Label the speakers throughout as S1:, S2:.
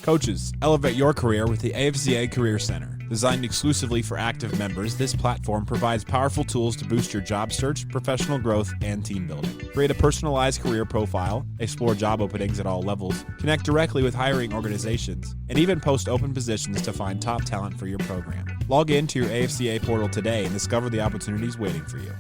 S1: Coaches, elevate your career with the AFCA Career Center. Designed exclusively for active members, this platform provides powerful tools to boost your job search, professional growth, and team building. Create a personalized career profile, explore job openings at all levels, connect directly with hiring organizations, and even post open positions to find top talent for your program. Log in to your AFCA portal today and discover the opportunities waiting for you.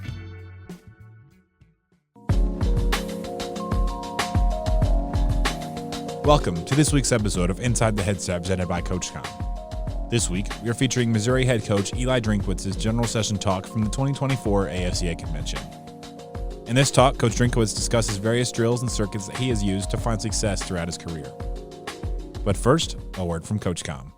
S1: Welcome to this week's episode of Inside the Headset presented by CoachComm. This week, we are featuring Mizzouri Head Coach Eli Drinkwitz's General Session Talk from the 2024 AFCA Convention. In this talk, Coach Drinkwitz discusses various drills and circuits that he has used to find success throughout his career. But first, a word from CoachComm.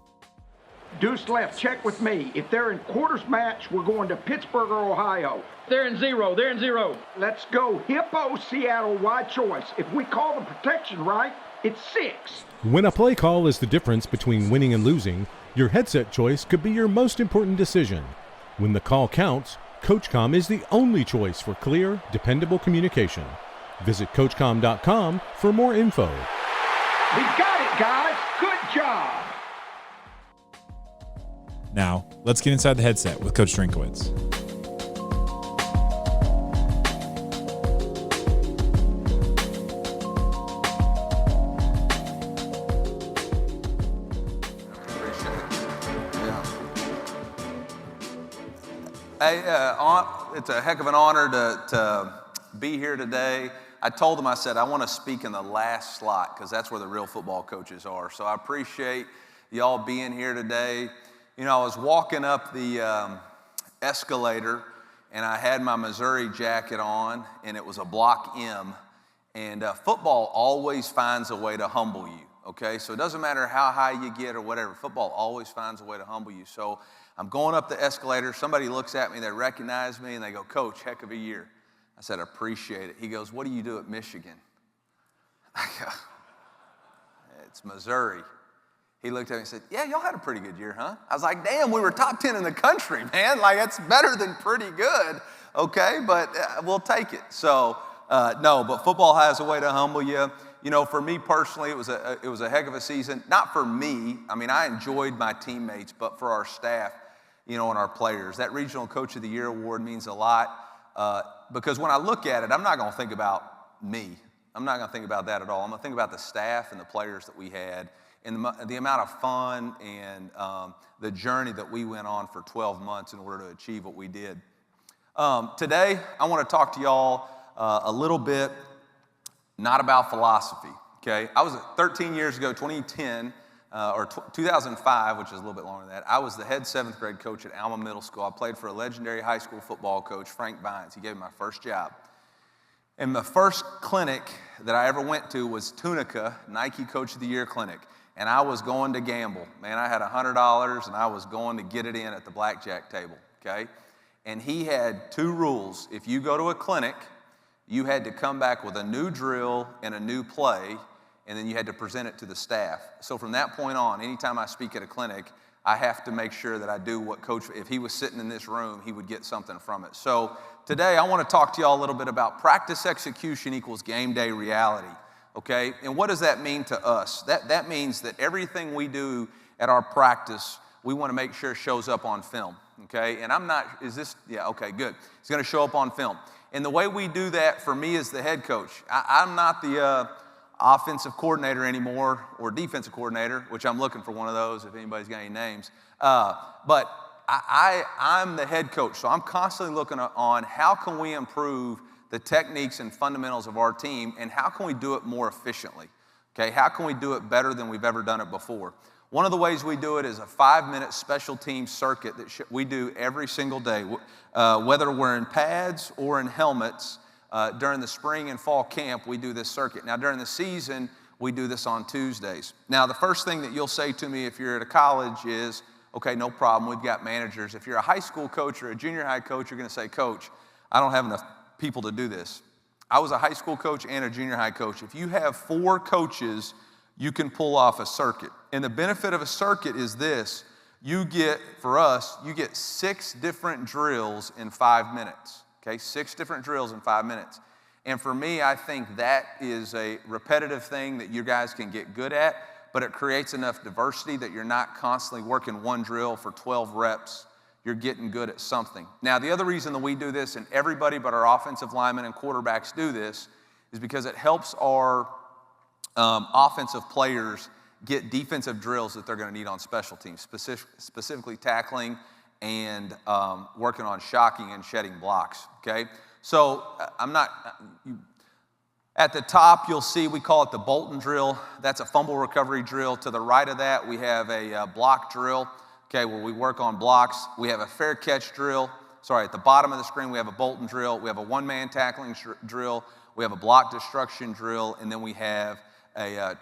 S2: Deuce left, check with me. If they're in quarters match, we're going to Pittsburgh or Ohio.
S3: They're in zero.
S2: Let's go Hippo, Seattle, wide choice. If we call the protection right, it's 6.
S4: When a play call is the difference between winning and losing, your headset choice could be your most important decision. When the call counts, CoachComm is the only choice for clear, dependable communication. Visit CoachComm.com for more info.
S2: We got it, guys. Good job.
S1: Now, let's get inside the headset with Coach Drinkwitz.
S5: Hey, it's a heck of an honor to be here today. I told them, I said, I want to speak in the last slot because that's where the real football coaches are. So I appreciate y'all being here today. You know, I was walking up the escalator and I had my Missouri jacket on and it was a block M. And football always finds a way to humble you, okay? So it doesn't matter how high you get or whatever. Football always finds a way to humble you. So I'm going up the escalator. Somebody looks at me, they recognize me, and they go, "Coach, heck of a year." I said, "Appreciate it." He goes, "What do you do at Michigan?" I go, "It's Missouri." He looked at me and said, "Yeah, y'all had a pretty good year, huh?" I was like, "Damn, we were top 10 in the country, man. Like, that's better than pretty good, okay? But we'll take it." So, no, but football has a way to humble you. You know, for me personally, it was a heck of a season. Not for me. I mean, I enjoyed my teammates, but for our staff, you know, and our players. That Regional Coach of the Year award means a lot because when I look at it, I'm not going to think about me. I'm not going to think about that at all. I'm going to think about the staff and the players that we had and the amount of fun and the journey that we went on for 12 months in order to achieve what we did. Today, I want to talk to y'all a little bit, not about philosophy, okay? I was 13 years ago, 2010, or 2005, which is a little bit longer than that, I was the head 7th grade coach at Alma Middle School. I played for a legendary high school football coach, Frank Vines. He gave me my first job. And the first clinic that I ever went to was Tunica, Nike Coach of the Year clinic. And I was going to gamble. Man, I had $100 and I was going to get it in at the blackjack table, okay? And he had 2 rules. If you go to a clinic, you had to come back with a new drill and a new play, and then you had to present it to the staff. So from that point on, anytime I speak at a clinic, I have to make sure that I do what Coach, if he was sitting in this room, he would get something from it. So today I want to talk to y'all a little bit about practice execution equals game day reality, okay? And what does that mean to us? That means that everything we do at our practice, we want to make sure shows up on film, okay? And okay, good. It's going to show up on film. And the way we do that for me as the head coach, I'm not the offensive coordinator anymore or defensive coordinator, which I'm looking for one of those if anybody's got any names. But I'm the head coach, so I'm constantly looking on how can we improve the techniques and fundamentals of our team and how can we do it more efficiently, okay? How can we do it better than we've ever done it before? One of the ways we do it is a 5-minute special team circuit that we do every single day, whether we're in pads or in helmets. During the spring and fall camp, we do this circuit. Now, during the season, we do this on Tuesdays. Now, the first thing that you'll say to me if you're at a college is, okay, no problem, we've got managers. If you're a high school coach or a junior high coach, you're going to say, "Coach, I don't have enough people to do this." I was a high school coach and a junior high coach. If you have 4 coaches, you can pull off a circuit. And the benefit of a circuit is this. You get 6 different drills in 5 minutes. Okay, 6 different drills in 5 minutes. And for me, I think that is a repetitive thing that you guys can get good at. but it creates enough diversity that you're not constantly working one drill for 12 reps. You're getting good at something. Now, the other reason that we do this, and everybody but our offensive linemen and quarterbacks do this, is because it helps our offensive players get defensive drills that they're going to need on special teams, specifically tackling and working on shocking and shedding blocks, okay? So at the top, you'll see we call it the Bolton drill. That's a fumble recovery drill. To the right of that, we have a block drill, okay, where we work on blocks. We have a fair catch drill. Sorry, at the bottom of the screen, we have a Bolton drill. We have a one-man tackling drill. We have a block destruction drill, and then we have a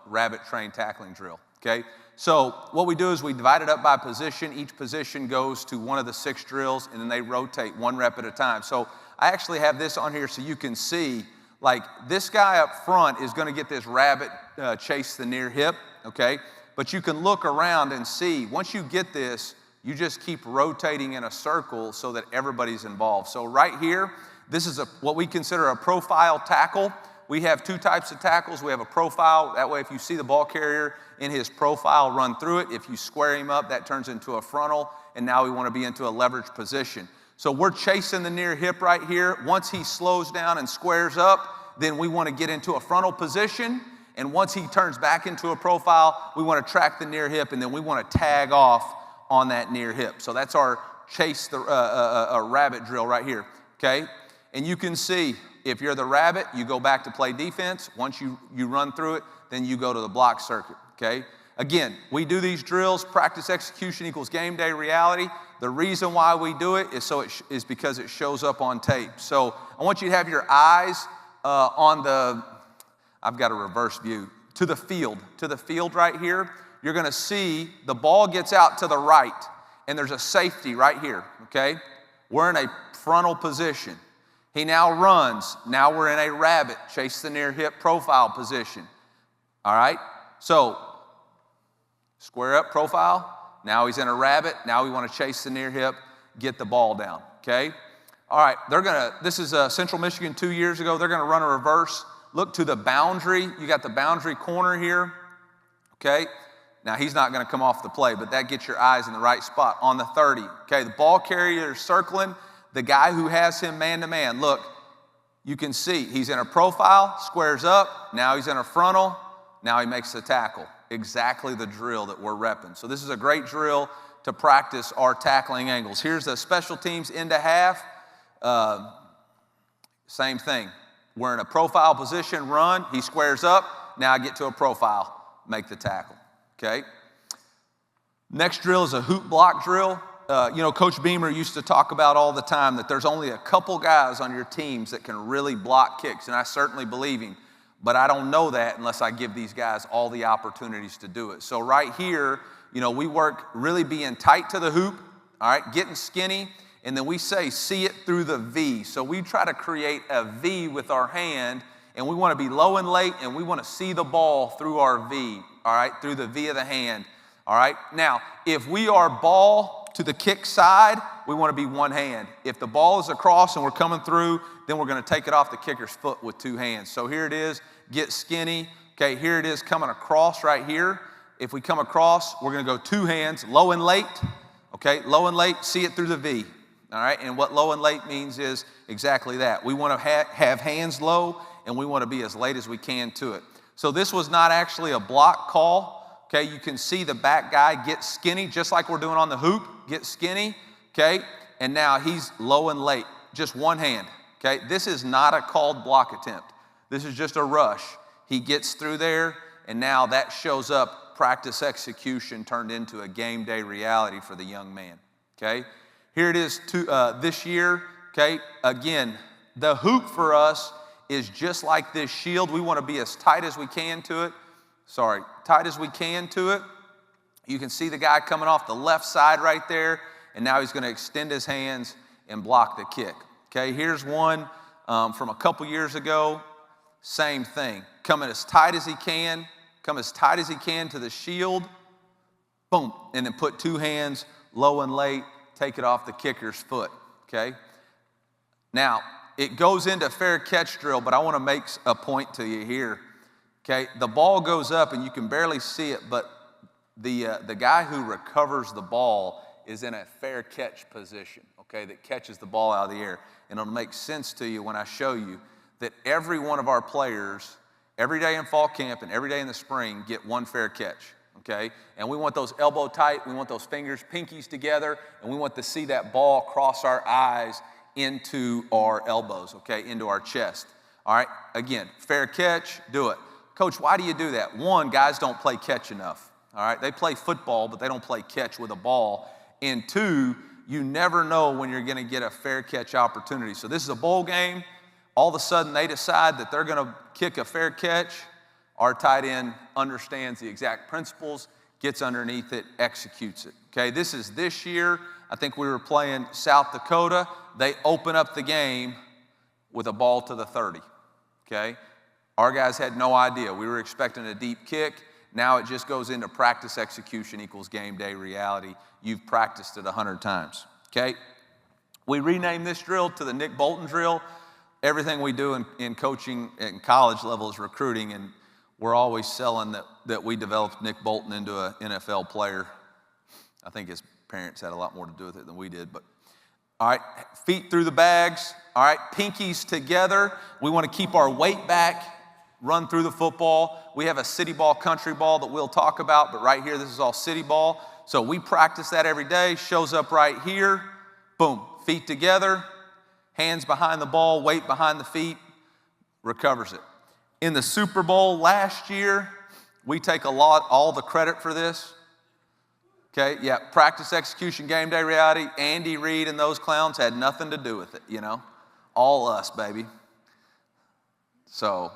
S5: rabbit train tackling drill, okay? So what we do is we divide it up by position. Each position goes to one of the 6 drills, and then they rotate 1 rep at a time. So I actually have this on here so you can see, like, this guy up front is going to get this rabbit chase the near hip, okay? But you can look around and see, once you get this, you just keep rotating in a circle so that everybody's involved. So right here, this is what we consider a profile tackle. We have 2 types of tackles. We have a profile. That way, if you see the ball carrier in his profile, run through it. If you square him up, that turns into a frontal, and now we want to be into a leverage position. So we're chasing the near hip right here. Once he slows down and squares up, then we want to get into a frontal position. And once he turns back into a profile, we want to track the near hip, and then we want to tag off on that near hip. So that's our chase the rabbit drill right here, okay? And you can see, if you're the rabbit, you go back to play defense. Once you run through it, then you go to the block circuit, okay? Again, we do these drills. Practice execution equals game day reality. The reason why we do it is because it shows up on tape. So I want you to have your eyes on the, I've got a reverse view, to the field right here. You're going to see the ball gets out to the right, and there's a safety right here, okay? We're in a frontal position. He now runs. Now we're in a rabbit, chase the near hip profile position. All right? So, square up profile. Now he's in a rabbit. Now we want to chase the near hip, get the ball down. Okay? All right, this is Central Michigan 2 years ago. They're going to run a reverse. Look to the boundary. You got the boundary corner here. Okay? Now he's not going to come off the play, but that gets your eyes in the right spot on the 30. Okay, the ball carrier is circling. The guy who has him man-to-man, look, you can see he's in a profile, squares up, now he's in a frontal, now he makes the tackle. Exactly the drill that we're repping. So this is a great drill to practice our tackling angles. Here's the special teams into half. Same thing. We're in a profile position, run, he squares up, now I get to a profile, make the tackle, okay? Next drill is a hoop block drill. Coach Beamer used to talk about all the time that there's only a couple guys on your teams that can really block kicks, and I certainly believe him, but I don't know that unless I give these guys all the opportunities to do it. So right here, we work really being tight to the hoop, all right, getting skinny, and then we say see it through the V. So we try to create a V with our hand, and we want to be low and late, and we want to see the ball through our V, all right, through the V of the hand, all right? Now, if we are ball to the kick side, we want to be one hand. If the ball is across and we're coming through, then we're going to take it off the kicker's foot with 2 hands. So here it is, get skinny. Okay, here it is coming across right here. If we come across, we're going to go 2 hands, low and late. Okay, low and late, see it through the V. All right, and what low and late means is exactly that. We want to have hands low, and we want to be as late as we can to it. So this was not actually a block call. Okay, you can see the back guy get skinny, just like we're doing on the hoop, get skinny, okay? And now he's low and late, just one hand, okay? This is not a called block attempt. This is just a rush. He gets through there, and now that shows up, practice execution turned into a game day reality for the young man, okay? Here it is this year, okay? Again, the hoop for us is just like this shield. We want to be as tight as we can to it. Tight as we can to it. You can see the guy coming off the left side right there, and now he's going to extend his hands and block the kick. Okay, here's one from a couple years ago. Same thing. Coming as tight as he can. Come as tight as he can to the shield. Boom. And then put 2 hands low and late. Take it off the kicker's foot. Okay. Now, it goes into fair catch drill, but I want to make a point to you here. Okay, the ball goes up and you can barely see it, but the guy who recovers the ball is in a fair catch position, okay, that catches the ball out of the air. And it'll make sense to you when I show you that every one of our players, every day in fall camp and every day in the spring, get one fair catch, okay? And we want those elbow tight, we want those fingers, pinkies together, and we want to see that ball cross our eyes into our elbows, okay, into our chest. All right, again, fair catch, do it. Coach, why do you do that? One, guys don't play catch enough, all right? They play football, but they don't play catch with a ball. And two, you never know when you're gonna get a fair catch opportunity. So this is a bowl game. All of a sudden, they decide that they're gonna kick a fair catch. Our tight end understands the exact principles, gets underneath it, executes it, okay? This year, I think we were playing South Dakota. They open up the game with a ball to the 30, okay? Our guys had no idea. We were expecting a deep kick. Now it just goes into practice execution equals game day reality. You've practiced it 100 times, okay? We renamed this drill to the Nick Bolton drill. Everything we do in coaching at college level is recruiting, and we're always selling that we developed Nick Bolton into an NFL player. I think his parents had a lot more to do with it than we did, but all right, feet through the bags, all right, pinkies together. We want to keep our weight back, run through the football. We have a city ball, country ball that we'll talk about, but right here, this is all city ball. So we practice that every day, shows up right here, boom, feet together, hands behind the ball, weight behind the feet, recovers it. In the Super Bowl last year, we take all the credit for this. Okay, yeah, practice, execution, game day reality. Andy Reid and those clowns had nothing to do with it, you know. All us, baby. So,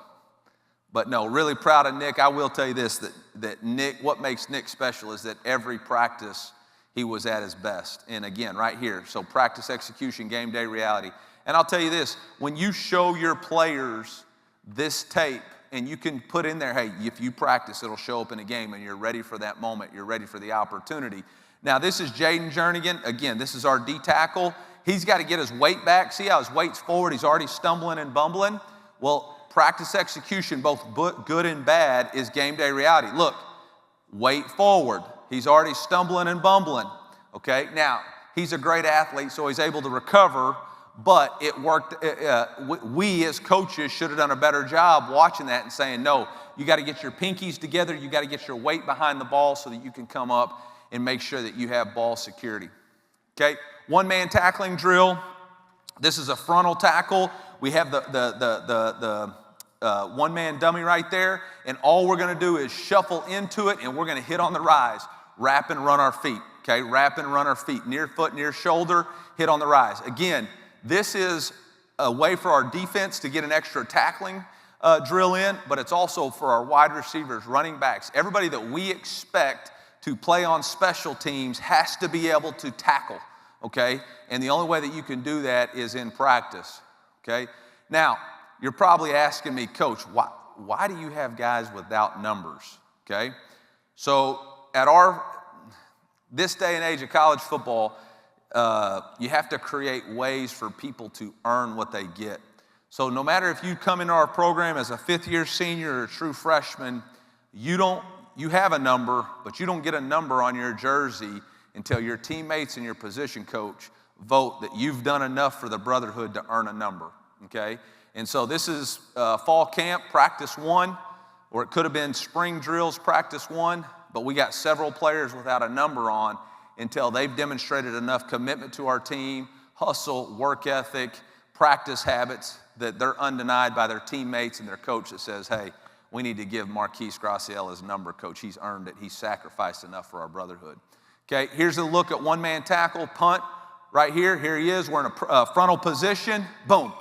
S5: but no, really proud of Nick. I will tell you this, that Nick, what makes Nick special is that every practice he was at his best. And again, right here, so practice, execution, game day reality. And I'll tell you this, when you show your players this tape, and you can put in there, hey, if you practice, it'll show up in a game, and you're ready for that moment. You're ready for the opportunity. Now, this is Jaden Jernigan. Again, this is our D tackle. He's got to get his weight back. See how his weight's forward? He's already stumbling and bumbling. Well, practice execution, both good and bad, is game day reality. Look, weight forward. He's already stumbling and bumbling. Okay, now, he's a great athlete, so he's able to recover. But it worked. We as coaches should have done a better job watching that and saying, no, you got to get your pinkies together. You got to get your weight behind the ball so that you can come up and make sure that you have ball security. Okay, one-man tackling drill. This is a frontal tackle. We have the one-man dummy right there, and all we're going to do is shuffle into it, and we're going to hit on the rise, wrap and run our feet. Okay, wrap and run our feet, near foot, near shoulder, hit on the rise. Again, this is a way for our defense to get an extra tackling drill in, but it's also for our wide receivers, running backs. Everybody that we expect to play on special teams has to be able to tackle, okay? And the only way that you can do that is in practice, okay? Now, you're probably asking me, Coach, why do you have guys without numbers, okay? So at this day and age of college football, you have to create ways for people to earn what they get. So no matter if you come into our program as a fifth-year senior or a true freshman, you have a number, but you don't get a number on your jersey until your teammates and your position coach vote that you've done enough for the brotherhood to earn a number, okay? And so this is fall camp, practice 1, or it could have been spring drills, practice 1, but we got several players without a number on until they've demonstrated enough commitment to our team, hustle, work ethic, practice habits that they're undenied by their teammates and their coach that says, hey, we need to give Marquise Graciela his number, coach. He's earned it. He's sacrificed enough for our brotherhood. Okay, here's a look at one-man tackle, punt right here. Here he is. We're in a frontal position. Boom.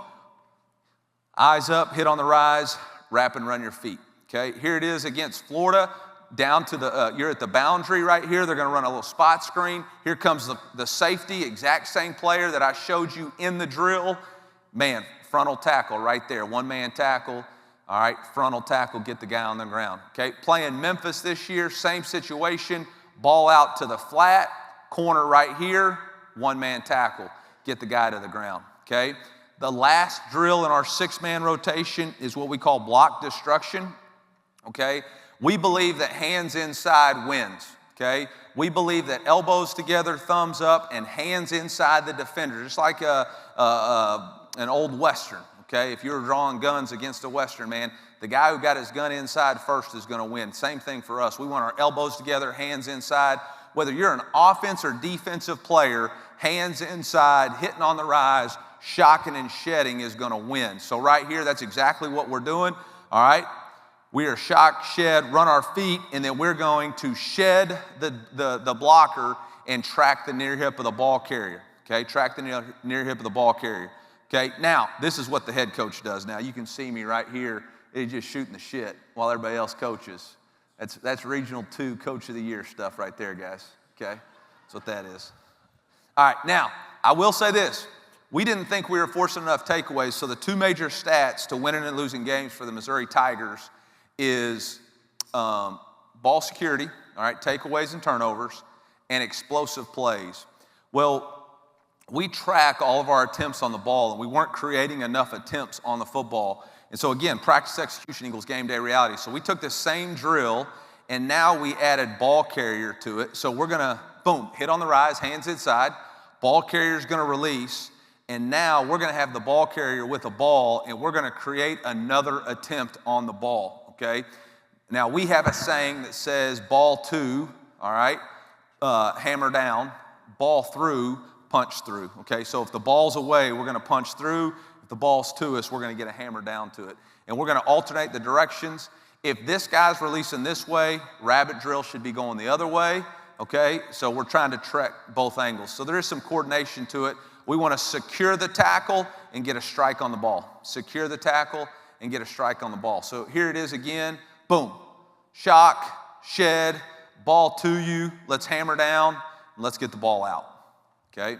S5: Eyes up, hit on the rise, wrap and run your feet. Okay, here it is against Florida. Down to you're at the boundary right here. They're going to run a little spot screen. Here comes the safety, exact same player that I showed you in the drill. Man, frontal tackle right there, one-man tackle. All right, frontal tackle, get the guy on the ground. Okay, playing Memphis this year, same situation. Ball out to the flat, corner right here, one-man tackle, get the guy to the ground. Okay, the last drill in our 6-man rotation is what we call block destruction. okay? We believe that hands inside wins, okay? We believe that elbows together, thumbs up, and hands inside the defender, just like an old Western, okay? If you're drawing guns against a Western, man, the guy who got his gun inside first is going to win. Same thing for us. We want our elbows together, hands inside. Whether you're an offense or defensive player, hands inside, hitting on the rise, shocking and shedding is going to win. So right here, that's exactly what we're doing, all right? We are shock, shed, run our feet, and then we're going to shed the blocker and track the near hip of the ball carrier, okay? Track the near hip of the ball carrier, okay? Now, this is what the head coach does. Now, you can see me right here. He's just shooting the shit while everybody else coaches. That's Regional 2 Coach of the Year stuff right there, guys, okay? That's what that is. All right, now, I will say this. We didn't think we were forcing enough takeaways, so the two major stats to winning and losing games for the Missouri Tigers is ball security, all right, takeaways and turnovers, and explosive plays. Well, we track all of our attempts on the ball, and we weren't creating enough attempts on the football. And so again, practice execution equals game day reality. So we took this same drill, and now we added ball carrier to it. So we're gonna, boom, hit on the rise, hands inside, ball carrier's gonna release, and now we're gonna have the ball carrier with a ball, and we're gonna create another attempt on the ball, okay? Now we have a saying that says ball two, all right, hammer down, ball through, punch through, okay? So if the ball's away, we're gonna punch through. If the ball's to us, we're going to get a hammer down to it. And we're going to alternate the directions. If this guy's releasing this way, rabbit drill should be going the other way, okay? So we're trying to track both angles. So there is some coordination to it. We want to secure the tackle and get a strike on the ball. Secure the tackle and get a strike on the ball. So here it is again. Boom. Shock, shed, ball to you. Let's hammer down and let's get the ball out, okay?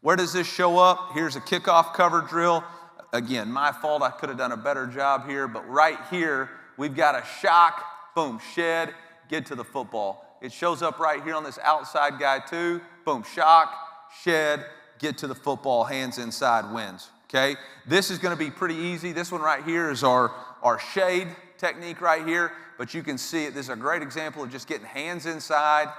S5: Where does this show up? Here's a kickoff cover drill. Again, my fault, I could have done a better job here, but right here, we've got a shock, boom, shed, get to the football. It shows up right here on this outside guy too. Boom, shock, shed, get to the football, hands inside wins, okay? This is gonna be pretty easy. This one right here is our shade technique right here, but you can see it. This is a great example of just getting hands inside,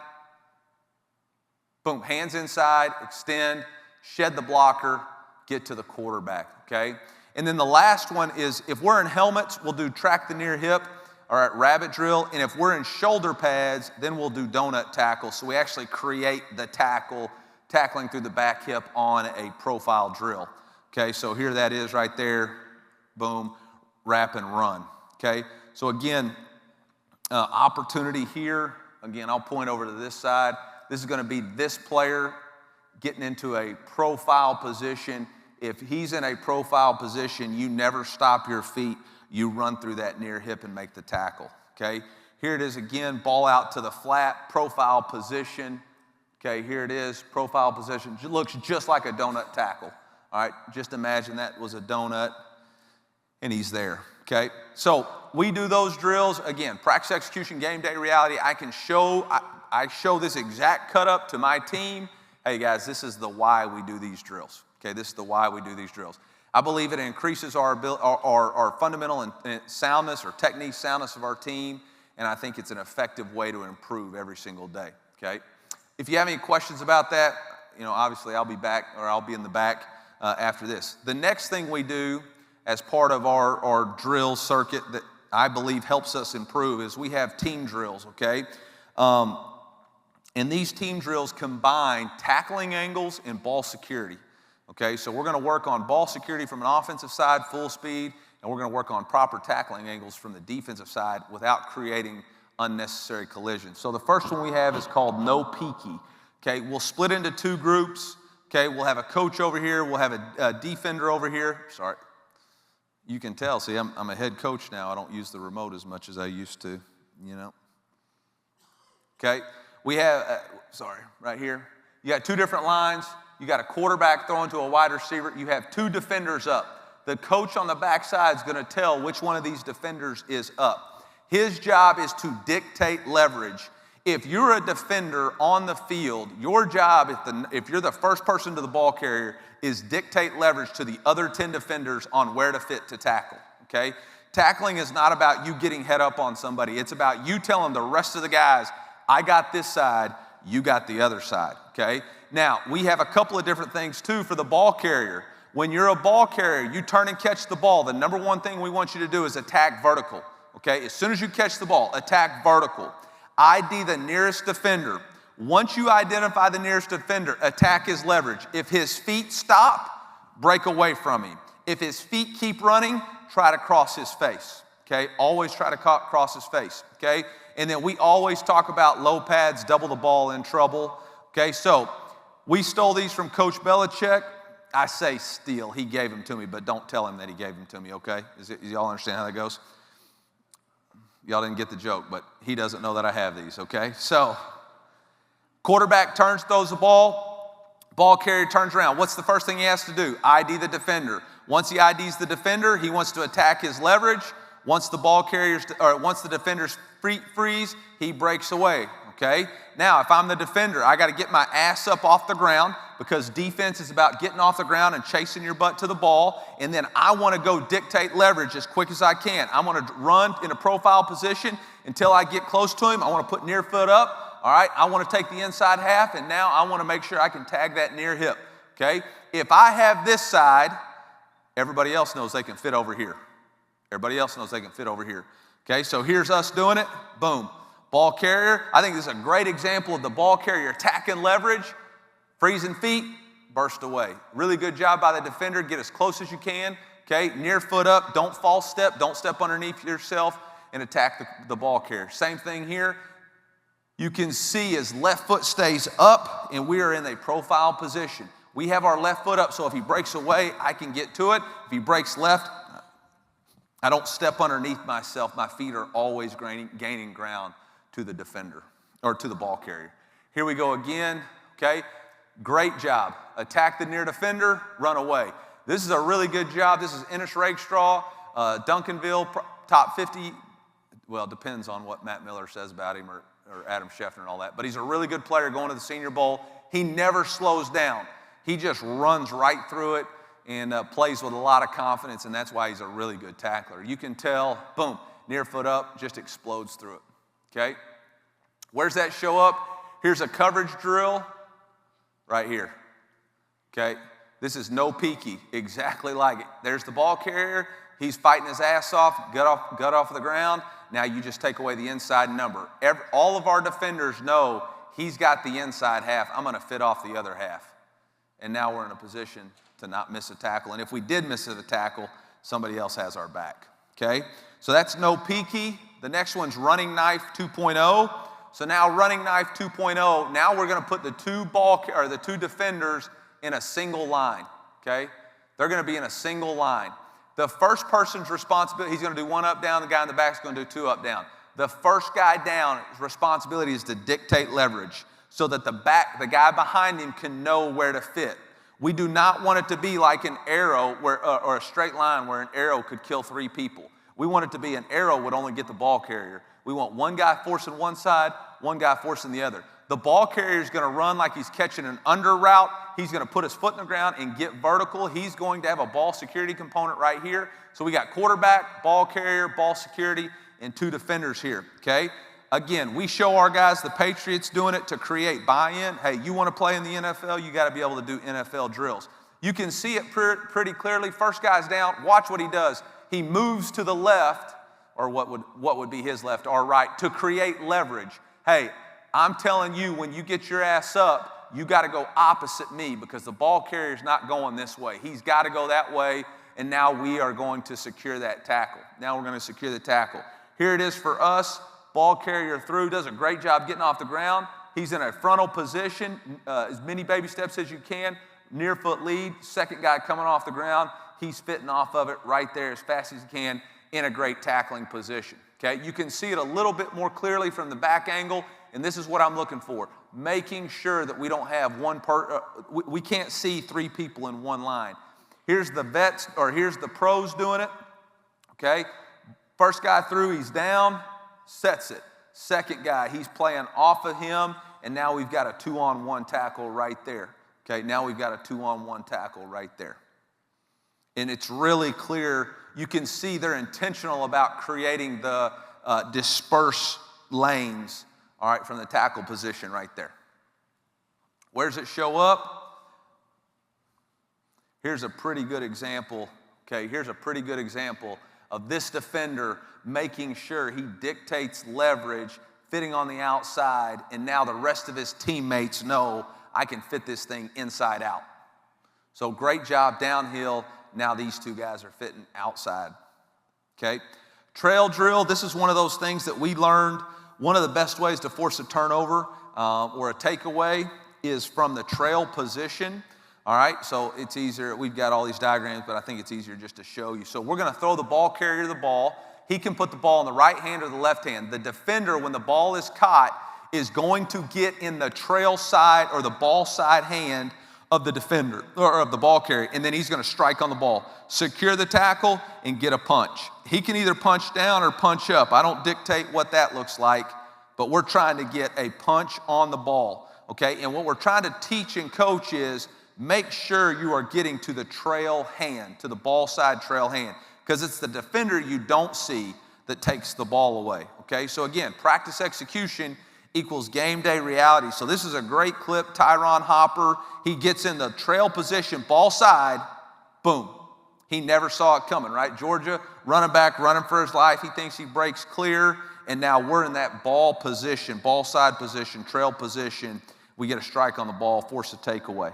S5: boom, hands inside, extend, shed the blocker, get to the quarterback, okay? And then the last one is if we're in helmets, we'll do track the near hip, or at rabbit drill. And if we're in shoulder pads, then we'll do donut tackle. So we actually create the tackling through the back hip on a profile drill, okay? So here that is right there, boom, wrap and run, okay? So again, opportunity here. Again, I'll point over to this side. This is gonna be this player getting into a profile position. If he's in a profile position, you never stop your feet. You run through that near hip and make the tackle, okay? Here it is again, ball out to the flat, profile position. Okay, here it is, profile position. It looks just like a donut tackle, all right? Just imagine that was a donut and he's there, okay? So we do those drills. Again, practice execution, game day reality. I show this exact cut up to my team. Hey guys, this is the why we do these drills. Okay, this is the why we do these drills. I believe it increases our fundamental and soundness or technique soundness of our team, and I think it's an effective way to improve every single day, okay? If you have any questions about that, you know, obviously I'll be back, or I'll be in the back after this. The next thing we do as part of our drill circuit that I believe helps us improve is we have team drills, okay? And these team drills combine tackling angles and ball security, okay? So we're gonna work on ball security from an offensive side, full speed, and we're gonna work on proper tackling angles from the defensive side without creating unnecessary collisions. So the first one we have is called no peeky, okay? We'll split into two groups, okay? We'll have a coach over here, we'll have a defender over here. Sorry, you can tell, see, I'm a head coach now. I don't use the remote as much as I used to, you know? Okay? We have, right here. You got two different lines. You got a quarterback throwing to a wide receiver. You have two defenders up. The coach on the backside is going to tell which one of these defenders is up. His job is to dictate leverage. If you're a defender on the field, your job, if you're the first person to the ball carrier, is dictate leverage to the other 10 defenders on where to fit to tackle, okay? Tackling is not about you getting head up on somebody. It's about you telling the rest of the guys, I got this side, you got the other side, okay? Now, we have a couple of different things too for the ball carrier. When you're a ball carrier, you turn and catch the ball. The number one thing we want you to do is attack vertical, okay? As soon as you catch the ball, attack vertical. ID the nearest defender. Once you identify the nearest defender, attack his leverage. If his feet stop, break away from him. If his feet keep running, try to cross his face, okay? Always try to cross his face, okay? And then we always talk about low pads, double the ball in trouble, okay? So we stole these from Coach Belichick. I say steal. He gave them to me, but don't tell him that he gave them to me, okay? Y'all understand how that goes? Y'all didn't get the joke, but he doesn't know that I have these, okay? So quarterback turns, throws the ball. Ball carrier turns around. What's the first thing he has to do? ID the defender. Once he IDs the defender, he wants to attack his leverage. Once the defender's freeze, he breaks away, okay? Now, if I'm the defender, I got to get my ass up off the ground because defense is about getting off the ground and chasing your butt to the ball, and then I want to go dictate leverage as quick as I can. I want to run in a profile position until I get close to him. I want to put near foot up, all right? I want to take the inside half, and now I want to make sure I can tag that near hip, okay? If I have this side, everybody else knows they can fit over here. Everybody else knows they can fit over here. Okay, so here's us doing it. Boom. Ball carrier. I think this is a great example of the ball carrier attacking leverage, freezing feet, burst away. Really good job by the defender. Get as close as you can. Okay, near foot up. Don't false step. Don't step underneath yourself and attack the ball carrier. Same thing here. You can see his left foot stays up and we are in a profile position. We have our left foot up, so if he breaks away, I can get to it. If he breaks left, I don't step underneath myself. My feet are always gaining ground to the defender or to the ball carrier. Here we go again, okay? Great job. Attack the near defender, run away. This is a really good job. This is Ennis Rakestraw, Duncanville, top 50. Well, depends on what Matt Miller says about him or Adam Scheffner and all that. But he's a really good player going to the Senior Bowl. He never slows down. He just runs right through it and plays with a lot of confidence, and that's why he's a really good tackler. You can tell, boom, near foot up, just explodes through it, okay? Where's that show up? Here's a coverage drill right here, okay? This is no peeky, exactly like it. There's the ball carrier. He's fighting his ass off, gut off of the ground. Now you just take away the inside number. All of our defenders know he's got the inside half. I'm going to fit off the other half. And now we're in a position to not miss a tackle. And if we did miss a tackle, somebody else has our back, okay? So that's no peeky. The next one's running knife 2.0. So now running knife 2.0, now we're going to put the two defenders in a single line, okay? They're going to be in a single line. The first person's responsibility, he's going to do one up, down. The guy in the back is going to do two up, down. The first guy down, his responsibility is to dictate leverage so that the guy behind him can know where to fit. We do not want it to be like an arrow or a straight line where an arrow could kill 3 people. We want it to be an arrow would only get the ball carrier. We want one guy forcing one side, one guy forcing the other. The ball carrier is going to run like he's catching an under route. He's going to put his foot in the ground and get vertical. He's going to have a ball security component right here. So we got quarterback, ball carrier, ball security, and 2 defenders here, okay? Again, we show our guys, the Patriots, doing it to create buy-in. Hey, you want to play in the NFL, you got to be able to do NFL drills. You can see it pretty clearly. First guy's down. Watch what he does. He moves to the left, or what would be his left or right, to create leverage. Hey, I'm telling you, when you get your ass up, you got to go opposite me because the ball carrier's not going this way. He's got to go that way, and now we are going to secure that tackle. Now we're going to secure the tackle. Here it is for us. Ball carrier through, does a great job getting off the ground. He's in a frontal position, as many baby steps as you can, near foot lead. Second guy coming off the ground, he's fitting off of it right there as fast as he can in a great tackling position. Okay, you can see it a little bit more clearly from the back angle, and this is what I'm looking for. Making sure that we don't have we can't see 3 people in one line. Here's the vets, or here's the pros doing it. Okay, first guy through, he's down. Sets it. Second guy, he's playing off of him, and now we've got a 2-on-1 tackle right there. Okay, now we've got a 2-on-1 tackle right there. And it's really clear you can see they're intentional about creating the disperse lanes, all right, from the tackle position right there. Where does it show up? Here's a pretty good example, okay? Here's a pretty good example of this defender making sure he dictates leverage, fitting on the outside, and now the rest of his teammates know I can fit this thing inside out. So great job downhill. Now these two guys are fitting outside, okay? Trail drill, this is one of those things that we learned. One of the best ways to force a turnover or a takeaway is from the trail position. All right, so it's easier. We've got all these diagrams, but I think it's easier just to show you. So we're going to throw the ball carrier the ball. He can put the ball in the right hand or the left hand. The defender, when the ball is caught, is going to get in the trail side or the ball side hand of the defender or of the ball carrier, and then he's going to strike on the ball, secure the tackle, and get a punch. He can either punch down or punch up. I don't dictate what that looks like, but we're trying to get a punch on the ball, okay? And what we're trying to teach and coach is make sure you are getting to the trail hand, to the ball side trail hand, because it's the defender you don't see that takes the ball away, okay? So again, practice execution equals game day reality. So this is a great clip. Tyron Hopper, he gets in the trail position, ball side, boom. He never saw it coming, right? Georgia, running back, running for his life. He thinks he breaks clear, and now we're in that ball position, ball side position, trail position. We get a strike on the ball, force a takeaway.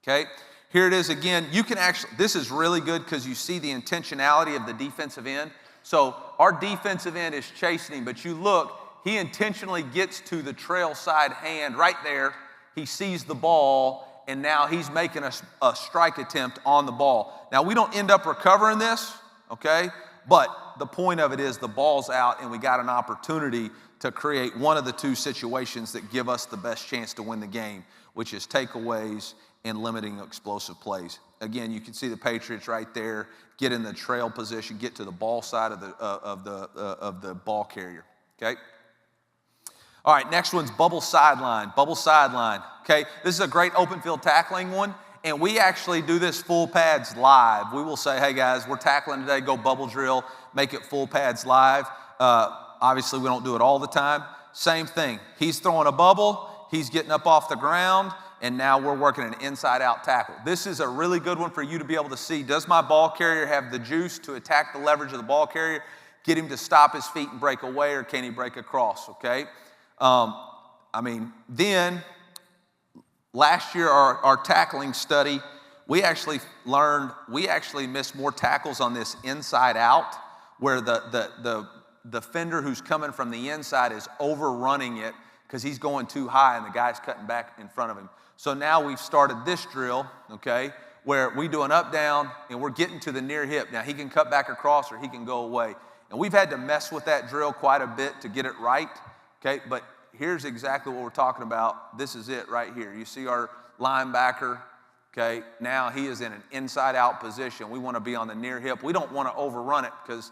S5: Okay, here it is again. You can actually, this is really good because you see the intentionality of the defensive end. So our defensive end is chasing him, but you look, he intentionally gets to the trail side hand right there. He sees the ball, and now he's making a strike attempt on the ball. Now, we don't end up recovering this, okay? But the point of it is the ball's out, and we got an opportunity to create one of the two situations that give us the best chance to win the game, which is takeaways and limiting explosive plays. Again, you can see the Patriots right there, get in the trail position, get to the ball side of the ball carrier, okay? All right, next one's bubble sideline, okay? This is a great open field tackling one, and we actually do this full pads live. We will say, hey guys, we're tackling today, go bubble drill, make it full pads live. Obviously, we don't do it all the time. Same thing, he's throwing a bubble, he's getting up off the ground, and now we're working an inside-out tackle. This is a really good one for you to be able to see, does my ball carrier have the juice to attack the leverage of the ball carrier, get him to stop his feet and break away, or can he break across, okay? Then last year, our tackling study, we actually missed more tackles on this inside-out, where the defender who's coming from the inside is overrunning it because he's going too high and the guy's cutting back in front of him. So now we've started this drill, okay, where we do an up-down and we're getting to the near hip. Now he can cut back across or he can go away. And we've had to mess with that drill quite a bit to get it right, okay, but here's exactly what we're talking about. This is it right here. You see our linebacker, okay, now he is in an inside-out position. We want to be on the near hip. We don't want to overrun it because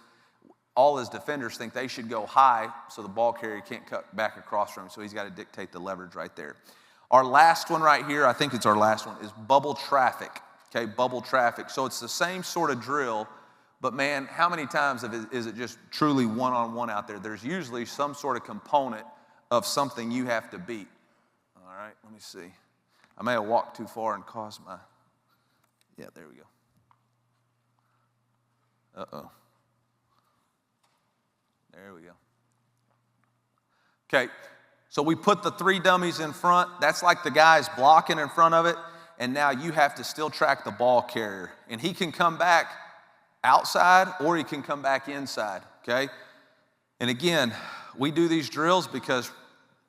S5: all his defenders think they should go high so the ball carrier can't cut back across from him, so he's got to dictate the leverage right there. Our last one right here, I think it's our last one, is bubble traffic, okay, bubble traffic. So it's the same sort of drill, but man, how many times is it just truly one-on-one out there? There's usually some sort of component of something you have to beat. All right, let me see. I may have walked too far and caused my, yeah, there we go. Uh-oh. There we go. Okay, so we put the three dummies in front. That's like the guy's blocking in front of it, and now you have to still track the ball carrier. And he can come back outside or he can come back inside, okay? And again, we do these drills because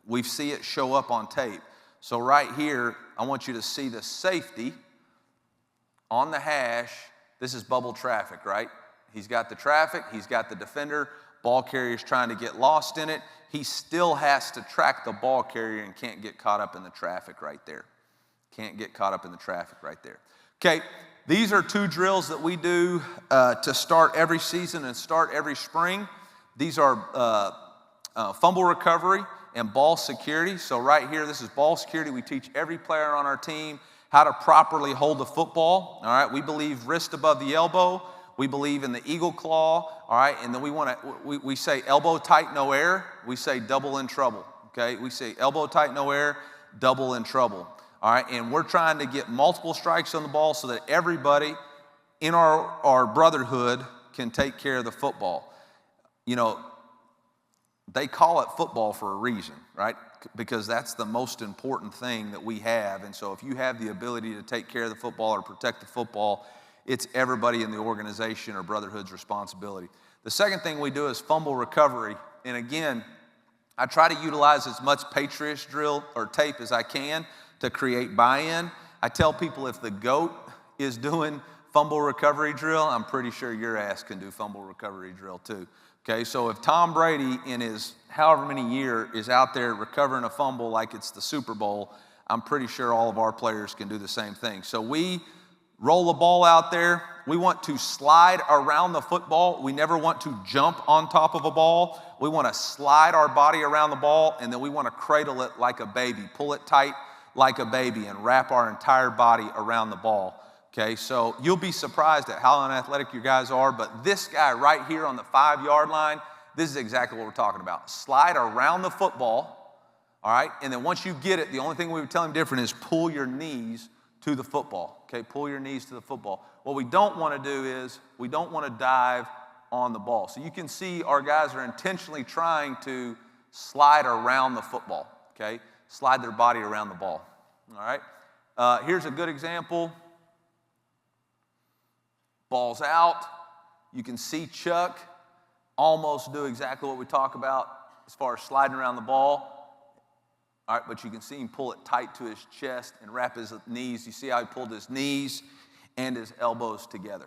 S5: we see it show up on tape. So right here, I want you to see the safety on the hash. This is bubble traffic, right? He's got the traffic, he's got the defender, ball carrier's trying to get lost in it. He still has to track the ball carrier and can't get caught up in the traffic right there. Can't get caught up in the traffic right there. Okay, these are two drills that we do to start every season and start every spring. These are fumble recovery and ball security. So right here, this is ball security. We teach every player on our team how to properly hold the football. All right, we believe wrist above the elbow. We believe in the eagle claw, all right? And then we say elbow tight, no air. We say double in trouble, okay? We say elbow tight, no air, double in trouble, all right? And we're trying to get multiple strikes on the ball so that everybody in our brotherhood can take care of the football. You know, they call it football for a reason, right? Because that's the most important thing that we have. And so if you have the ability to take care of the football or protect the football, it's everybody in the organization or brotherhood's responsibility. The second thing we do is fumble recovery. And again, I try to utilize as much Patriots drill or tape as I can to create buy-in. I tell people if the GOAT is doing fumble recovery drill, I'm pretty sure your ass can do fumble recovery drill too. Okay, so if Tom Brady in his however many year is out there recovering a fumble like it's the Super Bowl, I'm pretty sure all of our players can do the same thing. So we roll the ball out there. We want to slide around the football. We never want to jump on top of a ball. We want to slide our body around the ball, and then we want to cradle it like a baby, pull it tight like a baby, and wrap our entire body around the ball. Okay, so you'll be surprised at how unathletic you guys are, but this guy right here on the 5-yard line, this is exactly what we're talking about. Slide around the football, all right? And then once you get it, the only thing we would tell him different is pull your knees to the football, okay? Pull your knees to the football. What we don't want to do is we don't want to dive on the ball. So you can see our guys are intentionally trying to slide around the football, okay? Slide their body around the ball, all right? Here's a good example. Ball's out. You can see Chuck almost do exactly what we talk about as far as sliding around the ball. All right, but you can see him pull it tight to his chest and wrap his knees. You see how he pulled his knees and his elbows together,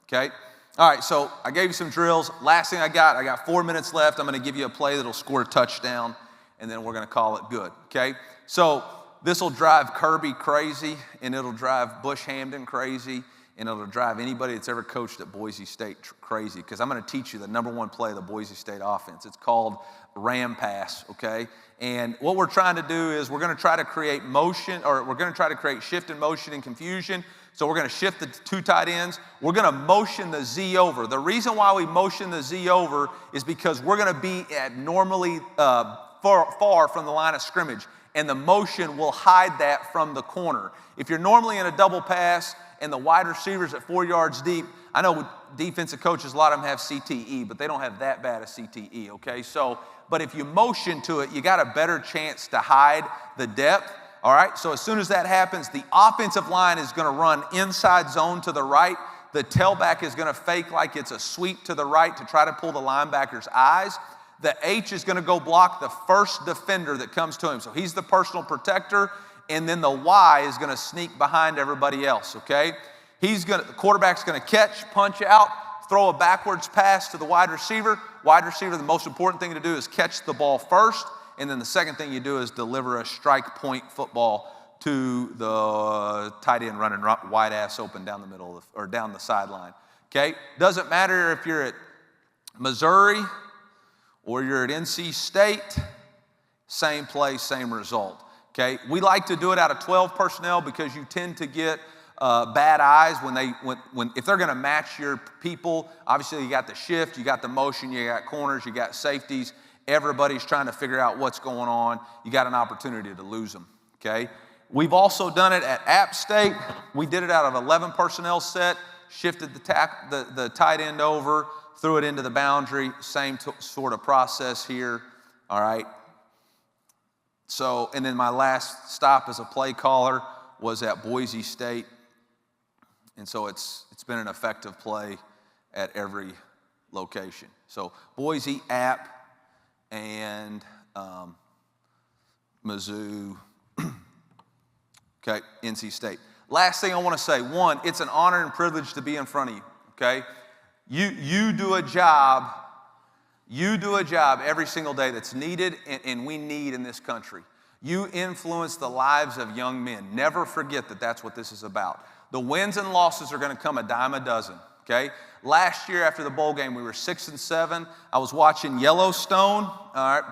S5: okay? All right, so I gave you some drills. Last thing I got 4 minutes left. I'm going to give you a play that'll score a touchdown, and then we're going to call it good, okay? So this will drive Kirby crazy, and it'll drive Bush Hamden crazy, and it'll drive anybody that's ever coached at Boise State crazy, because I'm going to teach you the number one play of the Boise State offense. It's called Ram Pass, okay? And what we're trying to do is we're going to try to create motion, or we're going to try to create shift and motion and confusion. So we're going to shift the two tight ends. We're going to motion the Z over. The reason why we motion the Z over is because we're going to be at normally far from the line of scrimmage, and the motion will hide that from the corner. If you're normally in a double pass and the wide receiver's at 4 yards deep, I know defensive coaches, a lot of them have CTE, but they don't have that bad a CTE, okay? So, but if you motion to it, you got a better chance to hide the depth, all right? So as soon as that happens, the offensive line is going to run inside zone to the right. The tailback is going to fake like it's a sweep to the right to try to pull the linebacker's eyes. The H is going to go block the first defender that comes to him. So he's the personal protector, and then the Y is going to sneak behind everybody else, okay? The quarterback's going to catch, punch out, throw a backwards pass to the wide receiver. Wide receiver, the most important thing to do is catch the ball first, and then the second thing you do is deliver a strike point football to the tight end running wide ass open down the middle or down the sideline, okay? Doesn't matter if you're at Missouri or you're at NC State, same play, same result, okay? We like to do it out of 12 personnel because you tend to get bad eyes if they're going to match your people. Obviously, you got the shift, you got the motion, you got corners, you got safeties. Everybody's trying to figure out what's going on. You got an opportunity to lose them, okay? We've also done it at App State. We did it out of 11 personnel set, shifted the tight end over, threw it into the boundary, same sort of process here, all right? So, and then my last stop as a play caller was at Boise State. And so it's been an effective play at every location. So Boise, App, and Mizzou, okay, NC State. Last thing I want to say, one, it's an honor and privilege to be in front of you, okay? You do a job every single day that's needed and we need in this country. You influence the lives of young men. Never forget that that's what this is about. The wins and losses are going to come a dime a dozen, okay? Last year after the bowl game, we were 6-7. I was watching Yellowstone, all right,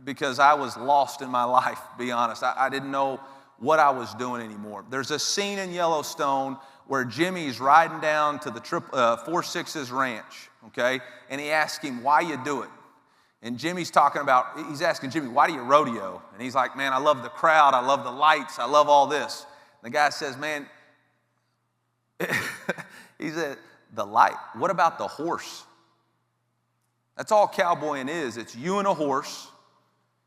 S5: because I was lost in my life, to be honest. I didn't know what I was doing anymore. There's a scene in Yellowstone where Jimmy's riding down to the 4-6's ranch, okay? And he asks him, why you do it? And he's asking Jimmy, why do you rodeo? And he's like, man, I love the crowd, I love the lights, I love all this. And the guy says, man, he said, the light, what about the horse? That's all cowboying is. It's you and a horse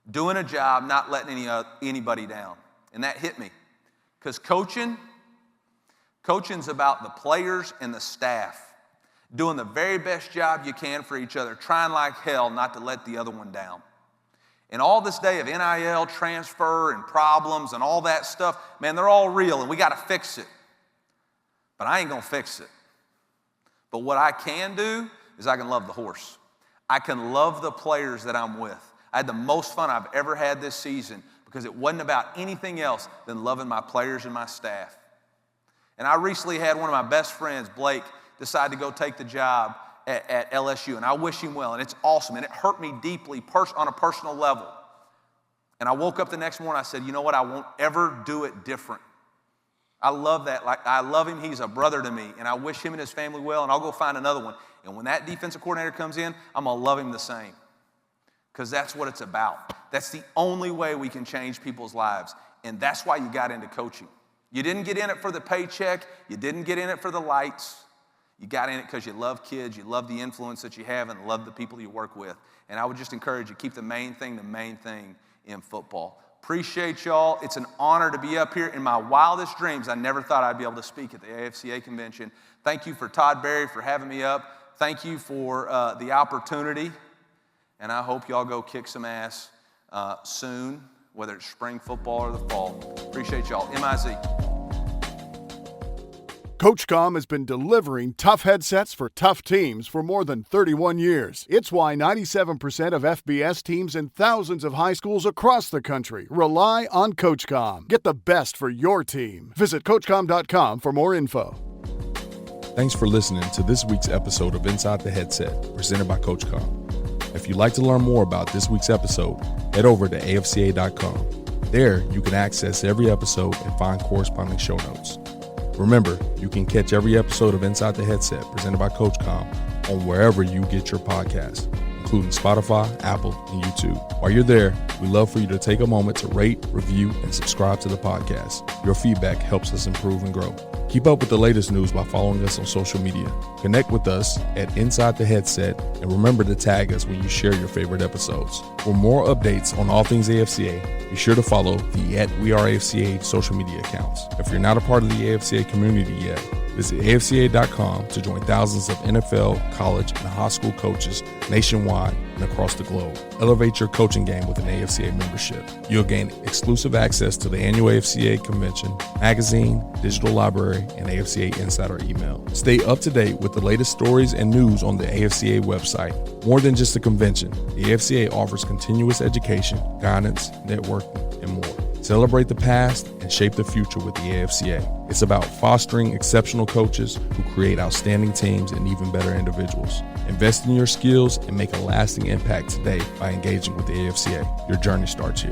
S5: doing a job, not letting anybody down. And that hit me. Because coaching's about the players and the staff doing the very best job you can for each other, trying like hell not to let the other one down. And all this day of NIL, transfer, and problems and all that stuff, man, they're all real and we got to fix it. But I ain't going to fix it. But what I can do is I can love the horse. I can love the players that I'm with. I had the most fun I've ever had this season because it wasn't about anything else than loving my players and my staff. And I recently had one of my best friends, Blake, decide to go take the job at LSU, and I wish him well, and it's awesome, and it hurt me deeply on a personal level. And I woke up the next morning, I said, you know what, I won't ever do it different. I love that. Like, I love him, he's a brother to me, and I wish him and his family well, and I'll go find another one. And when that defensive coordinator comes in, I'm going to love him the same, because that's what it's about. That's the only way we can change people's lives, and that's why you got into coaching. You didn't get in it for the paycheck. You didn't get in it for the lights. You got in it because you love kids, you love the influence that you have, and love the people you work with. And I would just encourage you, keep the main thing in football. Appreciate y'all. It's an honor to be up here. In my wildest dreams, I never thought I'd be able to speak at the AFCA Convention. Thank you for Todd Berry for having me up. Thank you for the opportunity. And I hope y'all go kick some ass soon, whether it's spring football or the fall. Appreciate y'all. MIZ.
S6: CoachComm has been delivering tough headsets for tough teams for more than 31 years. It's why 97% of FBS teams and thousands of high schools across the country rely on CoachComm. Get the best for your team. Visit CoachComm.com for more info.
S1: Thanks for listening to this week's episode of Inside the Headset, presented by CoachComm. If you'd like to learn more about this week's episode, head over to AFCA.com. There, you can access every episode and find corresponding show notes. Remember, you can catch every episode of Inside the Headset presented by CoachComm on wherever you get your podcasts, including Spotify, Apple, and YouTube. While you're there, we'd love for you to take a moment to rate, review, and subscribe to the podcast. Your feedback helps us improve and grow. Keep up with the latest news by following us on social media. Connect with us at Inside the Headset, and remember to tag us when you share your favorite episodes. For more updates on all things AFCA, be sure to follow the @WeAreAFCA social media accounts. If you're not a part of the AFCA community yet, visit AFCA.com to join thousands of NFL, college, and high school coaches nationwide and across the globe. Elevate your coaching game with an AFCA membership. You'll gain exclusive access to the annual AFCA Convention, magazine, digital library, and AFCA Insider email. Stay up to date with the latest stories and news on the AFCA website. More than just a convention, the AFCA offers continuous education, guidance, networking, and more. Celebrate the past and shape the future with the AFCA. It's about fostering exceptional coaches who create outstanding teams and even better individuals. Invest in your skills and make a lasting impact today by engaging with the AFCA. Your journey starts here.